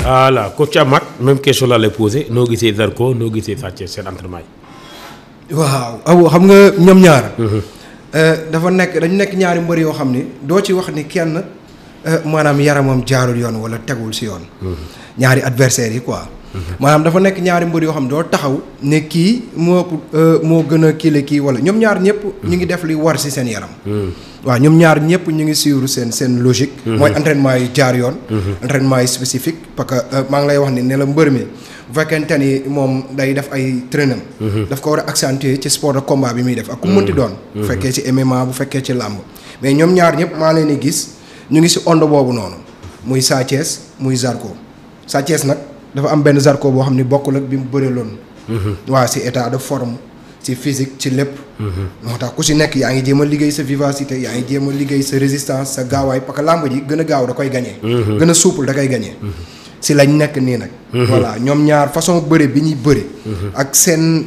voilà coach Amath même question laa lay posé noo gisee Zarko noo gisee Sa Thiès seen entraînement yi. waaw aw xam nga ñoom ñaar. dafa dañu nekk ñaari mbër yoo xam ni doo ci wax ni kenn maanaam yaramam jaarul yoon wala tegul si yoon. ñaari adversaires yi quoi. maanaam dafa nekk ñaari mbër yoo xam ne doo taxaw ne kii moo gën a kiile kii wala ñoom ñaar ñëpp ñu ngi def li war si seen yaram. waaw ñoom ñaar ñëpp ñu ngi suivre seen logique. mooy entraînement yi jaar yoon. entraînement yi spécifique parce que maa ngi lay wax ni ne la mbër mi bu fekkente ni moom day def ay traînam. daf ko war a accentuer ci sport de combat bi muy def ak ku mënti doon. bu fekkee ci MMA bu fekkee ci làmb. mais ñoom ñaar ñëpp maa leen di gis ñu ngi si onde boobu noonu muy Sa Thiès muy Zarko Sa Thiès nag dafa am benn Zarko boo xam ni bokkul ak bi mu bëree loon. waaw si état de forme. ci physique ci lépp. moo tax ku si nekk yaa ngi jéem a liggéey sa vivacité yaa ngi jéem a liggéey sa résistance sa gaawaay parce que làmb ji gën a gaaw da koy gagné. gën a souple da koy gagné. si lañ nekk nii nag. voilà ñoom ñaar façon bëre bi ñuy bëre. ak seen.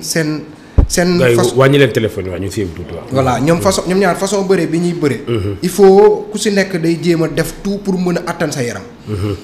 façon wàññi leen téléphone waa ñu fi tuuti waaw. voilà ñoom ñaar façon bëre bi ñuy bëre. il faut ku si nekk day jéem a def tout pour mën a attan sa yaram.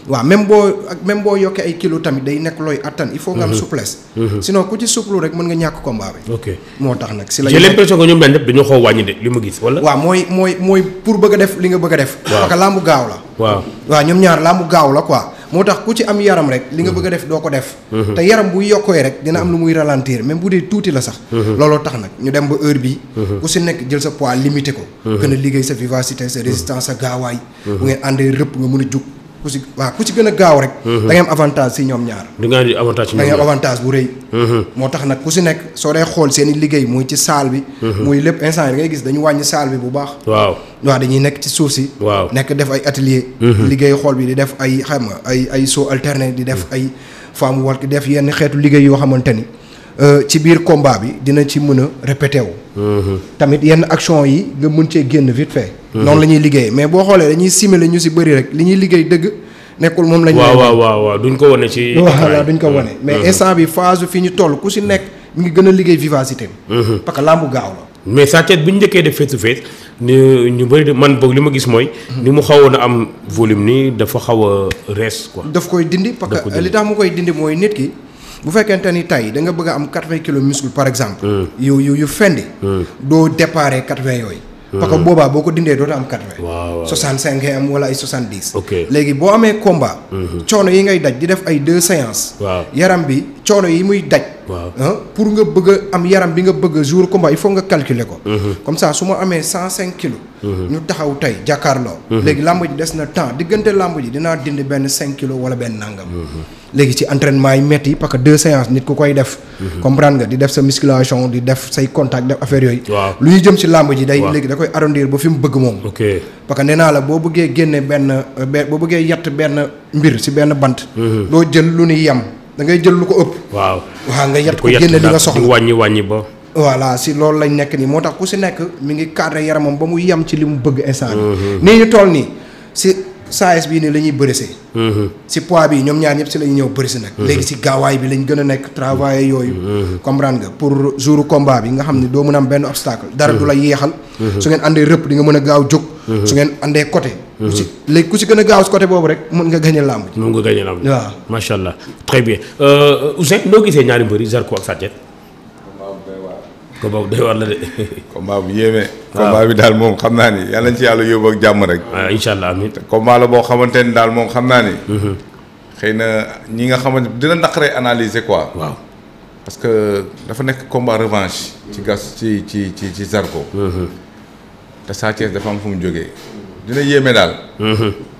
waaw même boo yokkee ay kilo tamit day nekk looy attan il faut nga am souplesse. sinon ku ci souple rek mën nga ñàkk combat bi. ok moo tax nag si la. j'ai l'impression que ñoom dañ def dañoo xaw a wàññi de li ma gis wala. waaw mooy pour bëgg a def li nga bëgg a def. parce que làmbu gaaw la. waaw ñoom ñaar làmbu gaaw la quoi. moo tax ku ci am yaram rek li nga bëgg a def doo ko def. te yaram bu yokkooy rek dina am lu muy ralentir même bu dee tuuti la sax. looloo tax nag ñu dem ba heure bi ku si nekk jël sa poids limité ko. gën a liggéey sa vivacité sa résistance sa gaawaay. bu ngeen àndee rëpp nga mën a jug. ku ci gën a gaaw rek. da ngay am avantage si ñoom ñaar. da ngay am avantage si ñoom ñaar da ngay am avantage bu rëy. moo tax nag ku si nekk soo dee xool seen i liggéey muy ci salle bi. muy lépp instant yi da ngay gis dañu wàññi salle bi bu baax. waaw dañuy nekk ci suuf si. nekk def ay atelier. liggéey xool bi di def ay xam nga ay saut alterné di def ay femme walk def yenn xeetu liggéey yoo xamante ni ci biir combat bi dina ci mën a répété wu. tamit yenn action yi nga mën cee génn vite fait. noonu la ñuy liggéey mais boo xoolee dañuy simuler ñu si bëri rek li ñuy liggéey dëgg nekkul moom la ñu. waaw duñ ko wane ci. voilà duñ ko wane. mais instant bi phase fi ñu toll ku si nekk mi ngi gën a liggéey vivacité parce que làmbu gaaw la. mais Sa Thiès bi ñu njëkkee def face to face ñu bëri man boog li ma gis mooy. ni mu xawoon a am volume nii dafa xaw a rees quoi. daf koy dindi parce que li tax mu koy dindi mooy nit ki. bu fekkente ni tey da nga bëgg a am 80 kilos muscle par exemple. yu fendi. doo déparé 80 yooyu. parce que boobaa boo ko dindee dootoo am 80. waaw 65 ngay am wala ay 70. ok léegi boo amee combat. coono yi ngay daj di def ay 2 séances. yaram bi coono yi muy daj. pour nga bëgg a am yaram bi nga bëgg jour combat il faut nga calculer ko. comme ça su ma amee 105 kilos. ñu taxaw tey jàkkaarloo. léegi làmb ji des na temps diggante làmb ji dinaa dindi benn 5 kilos wala benn nangam. léegi ci entraînement yi métti parce que 2 séances nit ku koy def. comprendre nga di def sa musculation di def say contact def affaire yooyu. lu ñu jëm ci làmb ji day léegi da koy arrondir ba fi mu bëgg moom. ok parce que nee naa la boo bëggee génne boo bëggee yatt benn mbir ci benn bant. doo jël lu ni yem da ngay jël lu ko ëpp. waaw nga yatt ko génne li nga soxla wàññi ba. voilà si loolu lañ nekk nii moo tax ku si nekk mi ngi cadré yaramam ba mu yem ci li mu bëgg instant nii ñu toll nii si size bii nii la ñuy bërisee. si poids bi ñoom ñaar ñëpp si la ñuy ñëw bërisi nag. léegi si gaawaay bi lañ gën a nekk travailler yooyu. comprendre nga pour jour combat bi nga xam ne doo mën a am benn obstacle. dara du la yeexal. su ngeen àndee rëpp di nga mën a gaaw jóg. su ngeen àndee côté. léegi ku si gën a gaaw si côté boobu rek mën nga gagné làmb ji. mën nga gagné làmb ji waaw macha allah très bien Ouzin noo gisee ñaari mbëri Zarko ak Sa Thiès. combat bu doy waar la de. combat bu yéeme. combat bi daal moom xam naa ni yàlla nañ ci yàlla yóbbu ak jàmm rek. waaw incha allah amiin. combat la boo xamante ni daal moom xam naa ni. xëy na ñi nga xamante dina naqaree analyser quoi. waaw parce que dafa nekk combat revanche. ci Zarko. te Sa Thiès dafa am fu mu jógee. dina yéeme daal.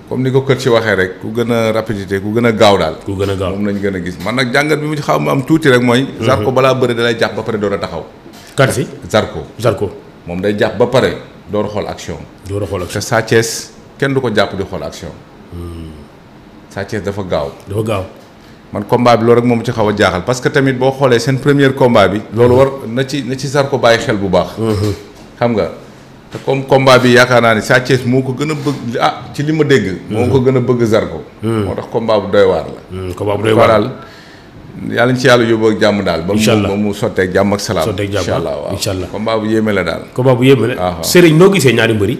comme ni ko kër ci waxee rek ku gën a rapidité ku gën a gaaw daal. ku gën a gaaw moom lañ gën a gis man nag jàngat bi mu xaw ma am tuuti rek mooy. Zarko balaa bëri da lay jàpp ba pare door a taxaw. kan si Zarko moom day jàpp ba pare door a xool action. te Sa Thiès kenn du ko jàpp di xool action. Sa Thiès dafa gaaw. man combat bi loolu rek moom ci xaw a jaaxal parce que tamit boo xoolee seen premier combat bi. loolu war na ci Zarko bàyyi xel bu baax. xam nga te comme combat bi yaakaar naa ni Sa Thiès moo ko gën a bëgg ci li ma dégg. moo ko gën a bëgg Zarko. moo tax combat bu doy waar la. combat bu doy waar daal yàlla ñu ci yàlla yóbbu ak jàmm daal. ba mu sotteeg jàmm ak salaam. sotteeg jàmm incha allah waaw incha allah. combat bu yéeme la daal. combat bu yéeme la. Serigne noo gisee ñaari mbëri.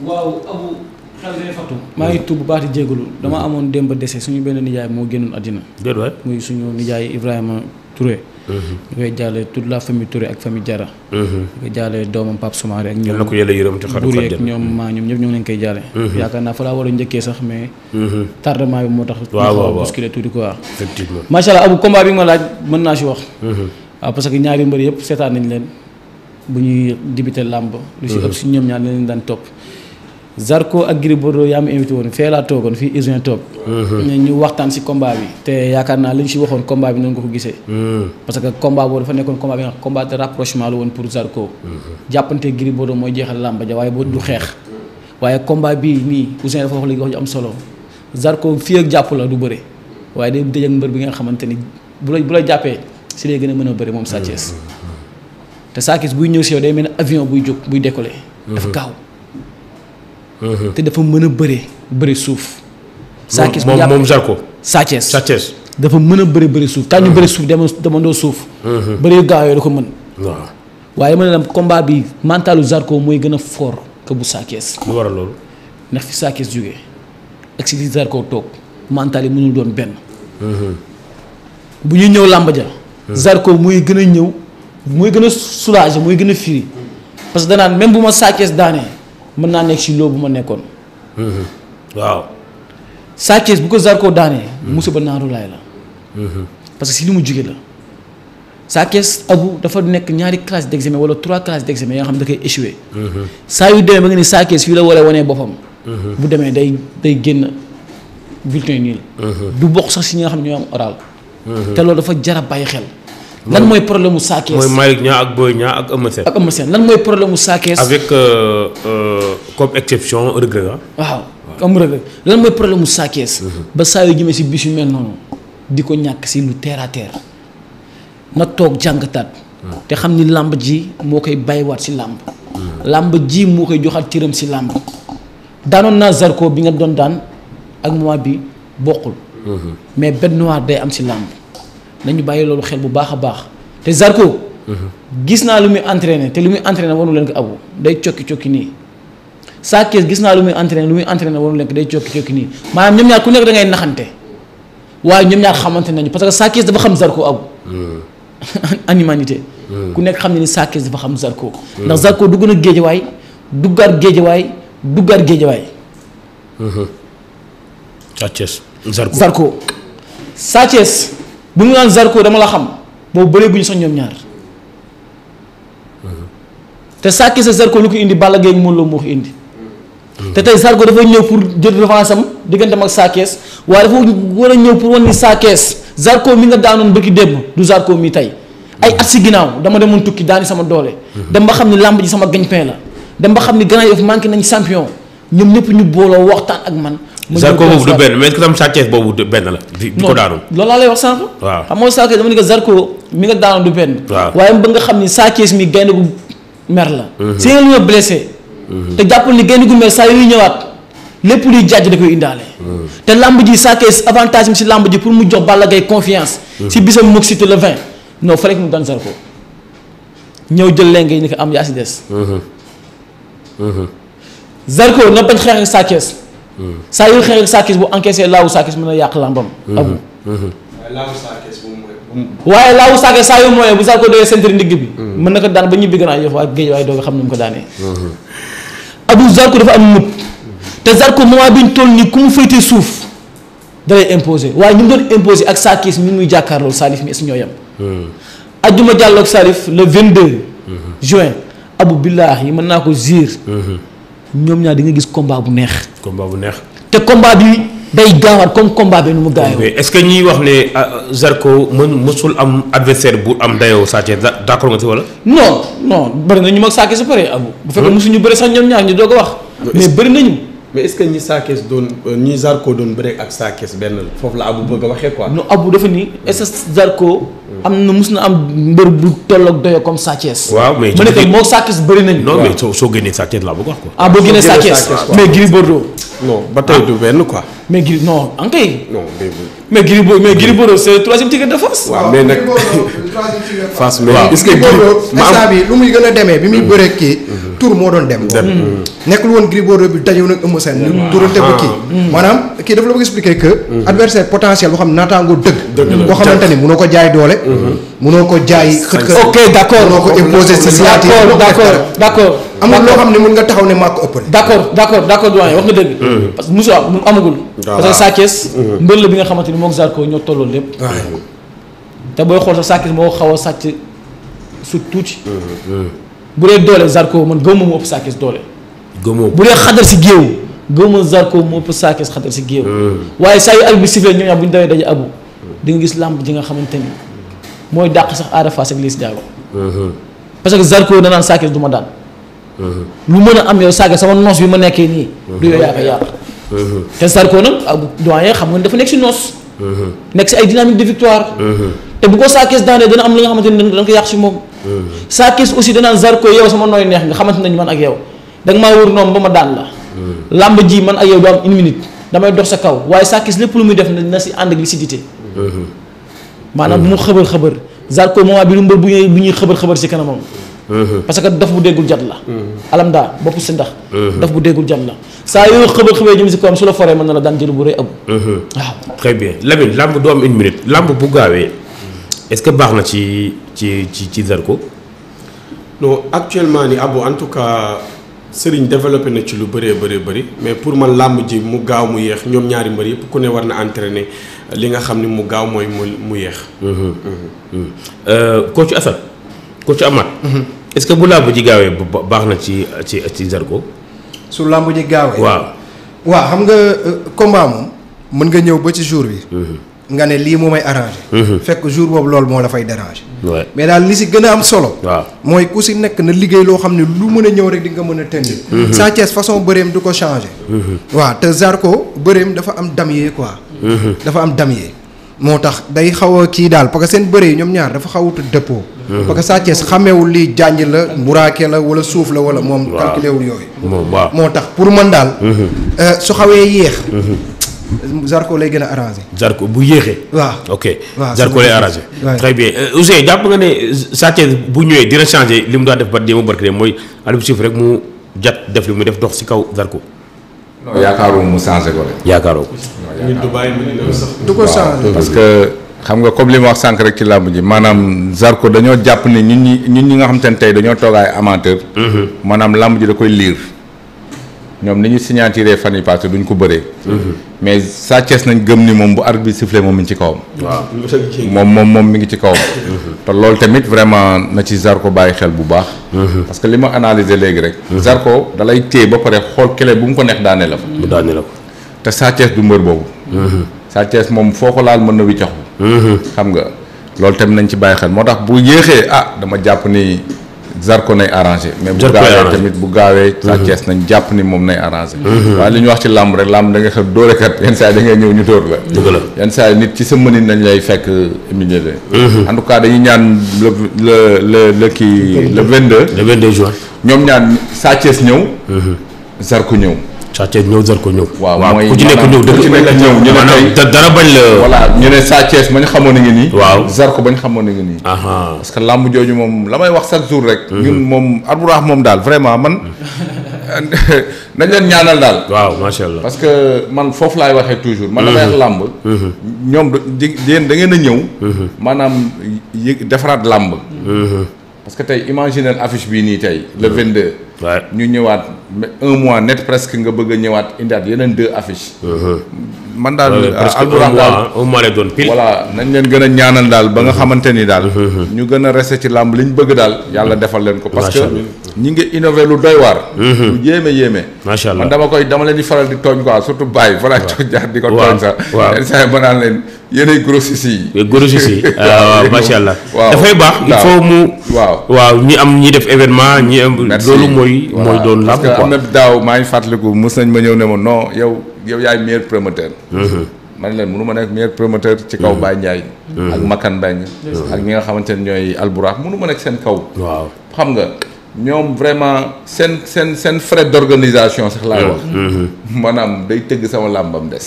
waaw Abou xel day fatu. maa ngi tubb baax di jégalu dama amoon démb dese suñu benn nijaay moo génnoon àddina. déet waay muy suñu nijaay Ibrahima Touré. ñu koy jaale toute la famille Touré ak famille Diarra. ñu koy jaale doomam Pape Soumaré ak ñoom. yal na ko yàlla yërëm te xaru ko ak ñoom ñoom ñëpp ñoo ngi leen koy jaale. yaakaar naa fa laa war a njëkkee sax mais. tardement bi moo tax. waaw bousculé tuuti quoi. effectivement macha allah Abou combat bi nga ma laaj mën naa si wax. waaw parce que ñaari mbër yëpp seetaan nañ leen bu ñuy débuté làmb. lu si ëpp si ñoom ñaar leen daan topp. Zarko ak Gris Bordeaux yaa ma invité woon fee laa toogoon fii Isoin toog. ñu waxtaan si combat bi. te yaakaar naa li ñu si waxoon combat bi noonu nga ko gisee. parce que combat boobu dafa nekkoon combat bi nga xam combat de rapprochement la woon pour Zarko. jàppante Gris Bordeaux mooy jeexal làmb ja waaye boo du xeex. waaye combat bii nii Ousseyn dafa wax léegi wax ju am solo Zarko fii ak jàpp la du bëre waaye day dëj ak mbër bi nga xamante ni bu la jàppee si lay gën a mën a bëre moom Sa Thiès. te Sa Thiès buy ñëw si yow day mel ne avion buy jóg buy décoller. dafa gaaw. te dafa mën a bëre suuf. Sa Thiès moom Zarko. Sa Thiès Sa Thiès. dafa mën a bëre suuf taa ñu bëre suuf demandoo suuf. bëre yu gaaw yooyu da ko mën. waaw waaye mën na combat bi mentalu Zarko mooy gën a fort que bu Sa Thiès. lu waral loolu. ndax fi Sa Thiès jógee ak si li Zarko toog mental yi mënul doon benn. bu ñuy ñëw làmb ja. Zarko mooy gën a ñëw mooy gën a soulager mooy gën a firi parce que danaan même bu ma Sa Thiès daanee. mën naa nekk si loo bu ma nekkoon. waaw. Sa Thiès bu ko Zarko daanee. musiba naaru laay la. parce que si li mu jugee la. Sa Thiès Abou dafa nekk ñaari classe d' examen wala 3 classes d' examen yoo xam ne da koy échoué. saa yu demee ba nga ni Sa Thiès fii la war a wanee boppam. bu demee day génn bulletin nii la. du bokk sax si ñi nga xam ne ñoo am oral. te loolu dafa jar a bàyyi xel. lan mooy problème mu Sa Thiès mooy Malick Niang ak Boy Niang ak Eumeu Sène. ak Eumeu Sène lan mooy problème mu Sa Thiès. avec comme exception regret waaw comme regret lan mooy problème mu Sa Thiès. ba saa yu jëmee si bis yu mel noonu di ko ñàkk si lu terre à terre na toog jàngataat. te xam ni làmb ji moo koy bàyyiwaat si làmb. làmb ji moo koy joxaat cëram si làmb. daanoon naa Zarko bi nga doon daan ak moment bi bokkul. mais bête noire day am si làmb. nañu bàyyi loolu xel bu baax a baax te Zarko. gis naa lu muy entraîné te lu muy entraîné wanu leen ko Abu day cokki nii Sa Thiès gis naa lu muy entraîné wanu leen ko day cokki nii maanaam ñoom ñaar ku nekk da ngay naxante waaye ñoom ñaar xamante nañu parce que Sa Thiès dafa xam Zarko Abu. animanité. ku nekk xam ne ni Sa Thiès dafa xam Zarko. ndax Zarko dugg na géejawaay duggaat géejawaay. Sa Thiès Zarko Sa Thiès bu mu naan Zarko dama la xam boobu bëree bu ñu sax ñoom ñaar te Sa Thiès Zarko lu ko indi Balla Gaye Modou Lô moo ko indi te tey Zarko dafa ñëw pour jël revanche am digganteem ak Sa Thiès waaye dafa war a ñëw pour wan ni Sa Thiès Zarko mi nga daanoon bëgg démb du Zarko mi tey ay at si ginnaaw dama demoon tukki daani sama doole dem ba xam ni làmb ji sama gagne-pain la dem ba xam ni Grand Yoff manqué nañ champion ñoom ñëpp ñu booloo waxtaan ak man. Zarko boobu du benn mais est-ce que tam Sa Thiès boobu benn la. di ko daanu loolu laa lay wax sànq. waaw xam nga Sa Thiès dama ni ko Zarko mi nga daanoon du benn. waaw waaye ba nga xam ni Sa Thiès mi gaynde gu mer la. si nga lu ma blessé. te jàppal ni gaynde gu mer saa yuy ñëwaat lépp luy jàjj da koy indaale. te lamb ji Sa Thiès avantage si lamb ji pour mu jox Balla Gaye confiance. si bisam moog Siteu le 20 non fallait que mu daan Zarko ñëw jël lenge yi ni ko am yaa si des. Zarko na bañ xeex ak Sa Thiès. saa yu xeex ak Sa Thiès bu encaissé laawu Sa Thiès mën a yàq lambam. waaye laawu Sa Thiès saa yu mooyee bu Zarko doyee centre ndigg bi. mën na ko daan ba ñibbi gën a yof waaye géej waaye doo nga xam ne mu ko daanee. Abou Zarko dafa am mut. te Zarko moment bi ñu toll nii ku mu féetee suuf da lay imposer waaye ñu doon imposer ak Sa Thiès mi muy jàkkaarloo Salif mi est ñoo yem. ajjuma jàlloog Salif le 22 juin Abou billaahi mën naa ko ziir. ñoom ñaar di nga gis combat bu neex. te combat bi day gaawaat comme combat bi nu mu gaawee. mais est-ce que ñiy wax ne Zarko mësul am adversaire bu am dayoo Sa Thiès d'accord nga si wala. non bëri na ñu mag Sa Thiès su paree Abou. bu fekkee mosuñu bëri sax ñoom ñaar ñu doog a wax. mais bëri nañu. mais est-ce que ñi Sa Thiès doon ñi Zarko doon bëre ak Sa Thiès benn la foofu la Abou bëgg a waxee quoi. non Abou dafa ni est-ce que Zarko am na mus na am mbër bu tolloog doyo comme Sa Thiès. waaw mais mu nekk moo Sa Thiès bëri nañu. non mais soo génnee Sa Thiès laa bëgg wax quoi. ah boo génnee Sa Thiès mais Gris Bordeaux. non ba tey du benn quoi. mais Gris non en kay. non mais Gris Bordeaux c'est le troisième tigre de Fass. waaw mais nag Fass mais est-ce que instant bi lu muy gën a demee bi muy bëree kii tour moo doon dem nekkul woon Gris Bordeaux bi dañoo nag Eumeu Sène ñu turante ba kii maanaam kii dafa la bëgg expliquer que adversaire potentiel boo xam ne naataangoo dëgg koo xamante ni mënoo ko jaay doole mënoo ko jaay xët ok d'accord mënoo ko imposer si signature d'accord amul loo xam ne mën nga taxaw ne maa ko ëppale d'accord doyen wax nga dëgg parce que musu amagul parce que Sa Thiès mbër la bi nga xamante ni mook Zarko ñoo tolloo lépp te booy xool sa Sa Thiès moo xaw a sàcc su tuuti bu dee doole Zarko man gëwma mu ëpp Sa Thiès doole gëmoo bu dee xadar si géew gëwma Zarko mu ëpp Sa Thiès xadar si géew waaye saa yu al bi sifflé ñoom ñaar bu ñu dawee daje abu di nga gis làmb ji nga xamante ni mooy dàq sax Ada Fass ak Liss Ndiago parce que Zarko danaan Sa Thiès du ma daan lu mën a am yow Sa Thiès sama noos bi ma nekkee nii du yow yaa ko yàq te Zarko nag ak doyen xam nga dafa nekk si noos nekk si ay dynamique de victoire te bu ko Sa Thiès daanee dana am li nga xamante ni dana ko yàq si moom Sa Thiès aussi danaan Zarko yow sama nooy neex nga xamante nañu man ak yow danga maa wër noonu ba ma daan la làmb ji man ak yow du am une minute damay dox sa kaw waaye Sa Thiès lépp lu muy def na si ànd ak lucidité maanaam bu mu xëbër Zarko moment bi lu mbër bu ñuy xëbër si kanamam parce que daf bu déggul jat la alamda bopp si ndax daf bu déggul jat la saa yoo xëbër jëm si kawam su la foree mën na la daan jël bu rëy ëpp waaw très bien Lamine làmb du am une minute làmb bu gaawee est-ce que baax na ci Zarko non actuellement ni Abou en tout cas Serigne développé na ci lu bëree bëri mais pour man làmb ji mu gaaw mu yéex ñoom ñaari mbër yëpp ku ne war na entraîner li nga xam ni mu gaaw mooy mu yéex. coach Assane coach Amath. est-ce que bu làmb ji gaawee baax na ci Zarko. su làmb ji gaawee. waaw xam nga combat moom mën nga ñëw ba ci jour bi. nga ne lii moo may arrangé. fekk jour boobu loolu moo la fay déranger. mais daal li si gën a am solo. waaw mooy ku si nekk na liggéey loo xam ne lu mën a ñëw rek di nga mën a tenir. Sa Thiès façon bëreem du ko changé. waaw te Zarko bëreem dafa am damier quoi. dafa am damier. moo tax day xaw a kii daal parce que seen bëree ñoom ñaar dafa xawut a dëppoo. parce que Sa Thiès xàmmeewul lii jànj la mburaake la wala suuf la wala moom. calculé wul yooyu. moo tax pour man daal. su xawee yéex. Zarko lay gën a arrangé. Zarko bu yéexee. waaw ok waaw Zarko lay arrangé. très bien Ousseyn jàpp nga ne Sa Thiès bu ñëwee dina changé li mu daan def ba démb barke dem mooy Aliou Souf rek mu jat def li mu def dox si kaw Zarko. non yaakaaruma mu changé ko rek. yaakaaroo ko. du ko changé parce que xam nga comme li ma wax sànq rek ci làmb ji maanaam Zarko dañoo jàpp ne ñun ñi nga xam te ne tey dañoo toog ay amateur. maanaam làmb ji da koy liir. ñoom ni ñu signaturé fan yi passé duñ ko bëree. mais Sa Thiès nañ gëm ni moom bu arbitre bi sifflé moom mi ngi ci kawam. waaw moom mi ngi ci kawam. te loolu tamit vraiment na ci Zarko bàyyi xel bu baax. parce que li ma analysé léegi rek. Zarko da lay téye ba pare xool clé bu mu ko neex daane la fa. bu daane la ko. te Sa Thiès du mbër boobu. Sa Thiès moom foo ko laal mën na wiccaxu. xam nga loolu tamit nañ ci bàyyi xel moo tax bu yéexee dama jàpp ni. Zarko nay arrangé mais bu gaawee tamit bu gaawee Sa Thiès nañ jàpp ni moom nay arrangé waaye li ñu wax ci làmb rek làmb da nga xam dóorekat yenn saa yi da ngay ñëw ñu dóor la dëgg la yenn saa yi nit ci sa mënin nañ lay fekk humilié en tout cas dañuy ñaan le kii le 22 juin ñoom ñaan Sa Thiès ñëw Zarko ñëw Sa Thiès ñëw Zarko ñëw. waaw mooy ku ci nekk ñëw ku ci nekk ñëw ñu ne tey dara bañ la. voilà ñu ne Sa Thiès ba ñu xamoon na ngi nii. waaw Zarko ba ñu xamoon na ngi nii. parce que làmb jooju moom la may wax chaque jour rek. ñun moom Albourakh moom daal vraiment man nañ leen ñaanal daal. waaw macha allah. parce que man foofu laay waxee toujours. man damay wax làmb. ñoom da ngeen a ñëw. maanaam defaraat làmb. parce que tey imaginer affiche bii nii tey le 22. ñu ñëwaat un mois net presque nga bëgg a ñëwaat indiwaat yeneen 2 affiches. man daal presque Albourakh daal un mois lay doon pile. voilà nañ leen gën a ñaanal daal ba nga xamante ni daal ñu gën a resté ci làmb li ñu bëgg daal yàlla defal leen ko parce que ñi ngi innové lu doy waar lu yéeme macha allah man dama leen di faral di tooñ quoi surtout Baye faral di jaar di ko tooñ sax waaw saa yi ma naan leen yéenay grossistes yi grossistes yi waaw macha allah dafay baax il faut mu waaw ñi def événement ñi am loolu mooy doon làmb quoi parce que am na daaw maa ngi fàttaliku mos nañ ma ñëw ne ma non yow yaay meilleur promoteur man leen mënu ma nekk meilleur promoteur ci kaw Baye Ndiaye ak Makan Mbengue ak ñi nga xamante ne ñooy Albourakh mënu ma nekk seen kaw waaw xam nga ñoom vraiment seen frais d'organisation sax laay wax maanaam day tëgg sama làmbam des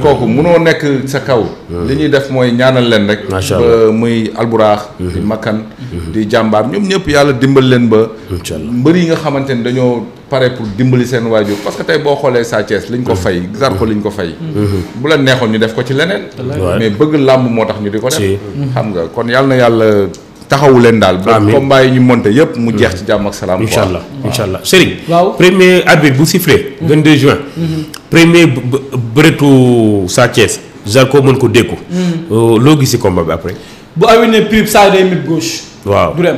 kooku mënoo nekk sa kaw li ñuy def mooy ñaanal leen rek ba muy Albourakh di Makan di jàmbaar ñoom ñëpp yàlla dimbal leen ba mbër yi nga xamante ni dañoo pare pour dimbali seen waajur parce que tey boo xoolee Sa Thiès liñ ko fay Zarko liñ ko fay bu la neexoon ñu def ko ci leneen mais bëgg làmb moo tax ñu di ko def xam nga kon yàlla na yàlla taxawu leen daal ba combat yi ñu monté yëpp mu jeex ci jàmm ak salaam incha allah incha allah Serigne waaw premier arbitre bu sifflé 22 juin premier bëreetu Sa Thiès Zarko mën ko dékku loo gis ci combat bi après bu awee ne prix saa day mépp gauche waaw du dem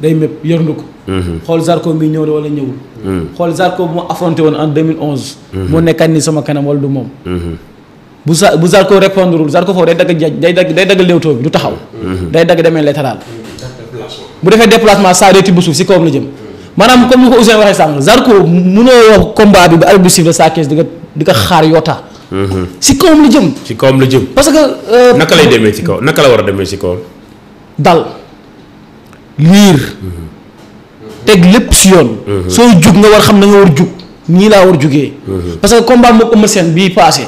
day mépp yërndu ko xool Zarko mi ñëw wala ñëwul xool Zarko bu ma affronté woon en 2011 moo nekkaat ni sama kanam wala du moom bu Zarko répondreul Zarko foofu day dagg léewtoo bi du taxaw day dagg demee latéral bu defee déplacement saa day tibb suuf si kawam la jëm maanaam comme ni ko Ousseyn waxee sànq Zarko mënoo wax combat bi ba arbitre bi siffle Sa Thiès di ko xaar yoota si kawam la jëm si kawam la jëm parce que naka lay demee ci kaw naka la war a demee ci kawam dal liir teg lépp si yoon sooy jug nga war xam na nga war jug ñii laa war jugee parce que combat moom Eumeu Sène bii passé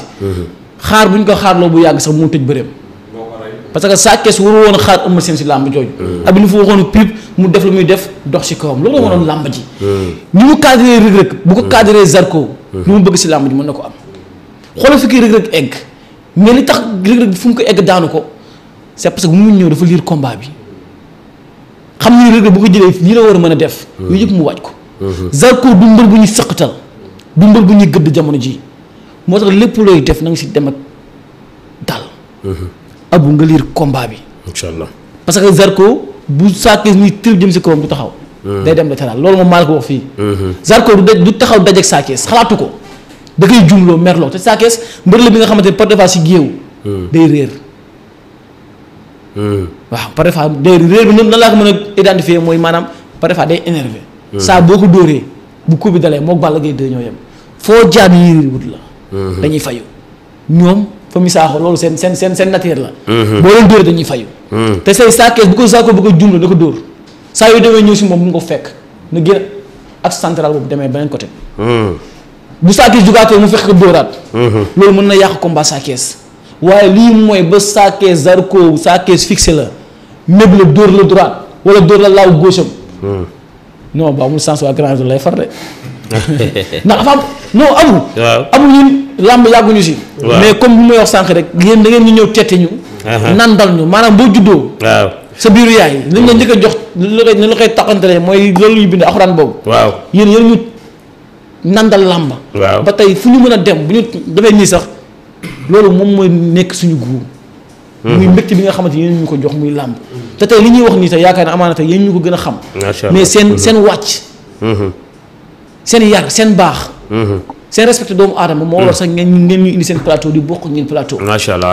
xaar bu ñu ko xaarloo bu yàgg sax mu tëj bëreem parce que Sa Thiès waru woon a xaar Eumeu Sène si làmb jooju ab li fa waxoon pip mu def lu muy def dox si kawam loolu la waroon làmb ji ni mu cadré Reug Reug bu ko cadré Zarko lu mu bëgg si làmb ji mën na ko am xoolal fi kii Reug Reug egg mais li tax Reug Reug fu mu ko egg daanu ko c'est parce que bu mu ñëw dafa liir combat bi xam ni Reug Reug bu ko jëlee lii la war a mën a def yooyu yëpp mu waaj ko Zarko du mbër bu ñuy sëqatal du mbër bu ñuy gëdd jamono ji moo tax lépp looy def na nga si dem ak dal abu nga liir combat bi incha allah parce que Zarko bu Sa Thiès ni tër jëm si kawam du taxaw day dem latéral loolu moom maa la ko wax fii Zarko du taxaw dajeeg Sa Thiès xalaatu ko da koy jumloo merloo te Sa Thiès mbër la bi nga xamante ne par des fois si géew day réer waaw par des fois day réer bi nan laa ko mën a identifier mooy maanaam par des fois day énervé saa boo ko dóoree bu ko bi dalee mook Balla Gaye 2 ñoo yem foo jaar yii wut la dañuy fayu ñoom fa mi saaxo loolu seen nature la boo leen dóoree dañuy fayu te say Sa Thiès bu ko Zarko bëgg a jumla na ko dóor saa yu demee ñëw si moom mu nga ko fekk na génn ak central boobu demee beneen côté bu Sa Thiès jugaatoo mu fekk ko dóoraat loolu mën na yàq combat Sa Thiès waaye lii mooy ba Sa Thiès Zarko Sa Thiès fixé la méb la dóor la droite wala dóor la laaw gauche am non ba amul sens waa grand lay far de ndax dafa am non amul amul ñun làmb yàgguñu si mais comme bu may wax sànq rek yéen da ngeen ñu ñëw tette ñu nandal ñu maanaam boo juddoo waaw sa biiru yaay liñ la njëkk a jox ni la koy taxantalee mooy loolu ñu bind alxuraan boobu waaw yéen ñu nandal làmb ba tey fu ñu mën a dem bu ñu defee nii sax loolu moom mooy nekk suñu groupe muy mbégte bi nga xamante yéen ñu ko jox muy làmb te tey li ñuy wax nii tey yaakaar ne amaana tey yéen ñu ko gën a xam mais seen wàcc seen yar seen baax seen respecté doomu aadama moo war sax ngeen ñu indi seen plateau di bokk ngeen plateau. macha allah.